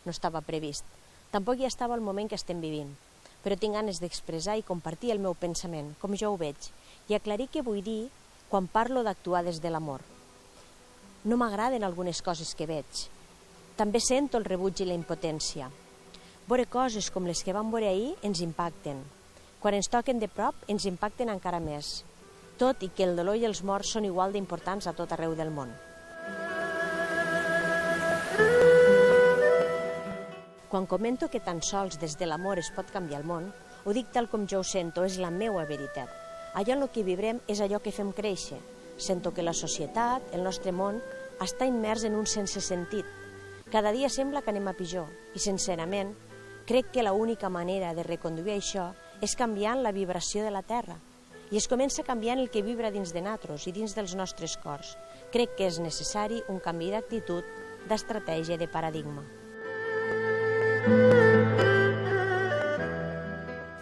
no estava previst. Tampoc hi estava el moment que estem vivint, però tinc ganes d'expressar i compartir el meu pensament, com jo ho veig, i aclarir què vull dir quan parlo d'actuar des de l'amor. No m'agraden algunes coses que veig. També sento el rebuig i la impotència. Veure coses com les que vam veure ahir ens impacten. Quan ens toquen de prop, ens impacten encara més, tot i que el dolor i els morts són igual d'importants a tot arreu del món. Quan comento que tan sols des de l'amor es pot canviar el món, ho dic tal com jo ho sento, és la meua veritat. Allò en el que vivrem és allò que fem créixer. Sento que la societat, el nostre món, està immers en un sense sentit. Cada dia sembla que anem a pitjor i, sincerament, crec que l'única manera de reconduir això és canviant la vibració de la Terra. I es comença canviant el que vibra dins de nosaltres i dins dels nostres cors. Crec que és necessari un canvi d'actitud, d'estratègia i de paradigma.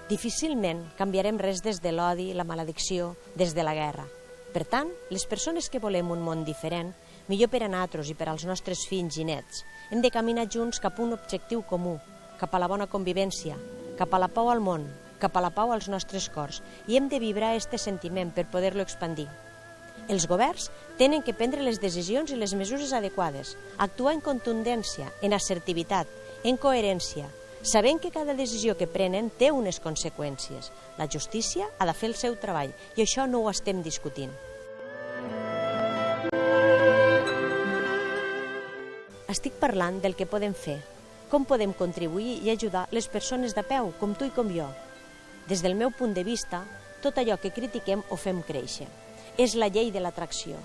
Difícilment canviarem res des de l'odi, la maledicció, des de la guerra. Per tant, les persones que volem un món diferent, millor per a nosaltres i per als nostres fills i nets, hem de caminar junts cap a un objectiu comú, cap a la bona convivència, cap a la pau al món, cap a la pau als nostres cors, i hem de vibrar aquest sentiment per poder-lo expandir. Els governs tenen que prendre les decisions i les mesures adequades, actuar en contundència, en assertivitat, en coherència, sabent que cada decisió que prenen té unes conseqüències. La justícia ha de fer el seu treball i això no ho estem discutint. Estic parlant del que podem fer, com podem contribuir i ajudar les persones de peu, com tu i com jo. Des del meu punt de vista, tot allò que critiquem ho fem créixer. És la llei de l'atracció.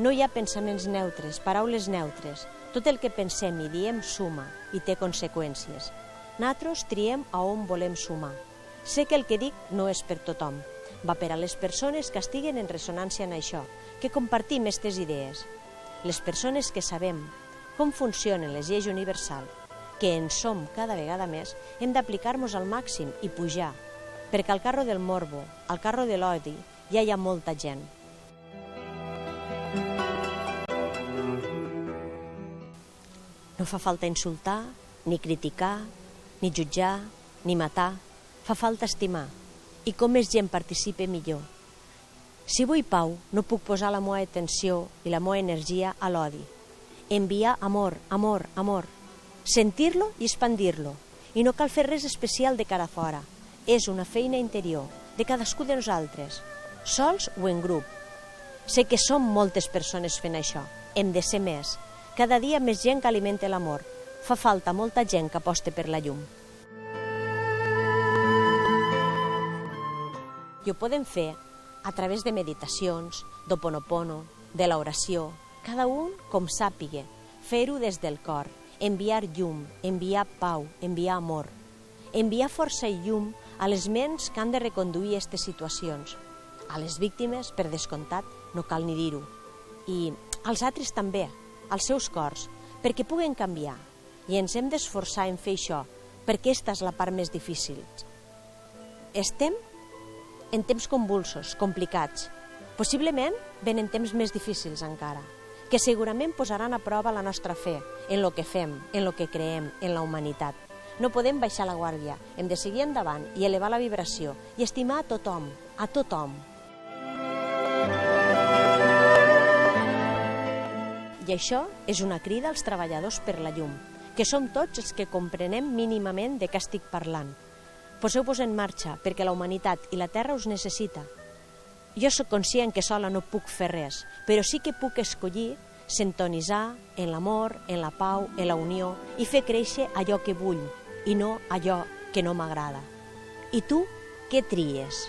No hi ha pensaments neutres, paraules neutres. Tot el que pensem i diem suma i té conseqüències. Nosaltres triem a on volem sumar. Sé que el que dic no és per tothom. Va per a les persones que estiguen en ressonància en això, que compartim aquestes idees. Les persones que sabem com funcionen les lleis universals, que en som cada vegada més, hem d'aplicar-nos al màxim i pujar, perquè al carro del morbo, al carro de l'odi, ja hi ha molta gent. No fa falta insultar, ni criticar, ni jutjar, ni matar. Fa falta estimar. I com més gent participe, millor. Si vull pau, no puc posar la meva atenció i la meva energia a l'odi. Enviar amor, amor, amor. Sentir-lo i expandir-lo. I no cal fer res especial de cara a fora. És una feina interior, de cadascú de nosaltres, sols o en grup. Sé que som moltes persones fent això. Hem de ser més. Cada dia més gent que alimenta l'amor. Fa falta molta gent que aposta per la llum. I ho podem fer a través de meditacions, d'Ho'oponopono, de l'oració, cada un com sàpiga, fer-ho des del cor, enviar llum, enviar pau, enviar amor, enviar força i llum a les ments que han de reconduir aquestes situacions. A les víctimes, per descomptat, no cal ni dir-ho. I als altres també, als seus cors, perquè puguen canviar. I ens hem d'esforçar en fer això, perquè aquesta és la part més difícil. Estem en temps convulsos, complicats. Possiblement venen temps més difícils encara, que segurament posaran a prova la nostra fe en el que fem, en el que creem, en la humanitat. No podem baixar la guàrdia, hem de seguir endavant i elevar la vibració i estimar a tothom, a tothom. I això és una crida als treballadors per la llum, que som tots els que comprenem mínimament de què estic parlant. Poseu-vos en marxa, perquè la humanitat i la Terra us necessita. Jo sóc conscient que sola no puc fer res, però sí que puc escollir sintonitzar en l'amor, en la pau, en la unió i fer créixer allò que vull i no allò que no m'agrada. I tu, què tries?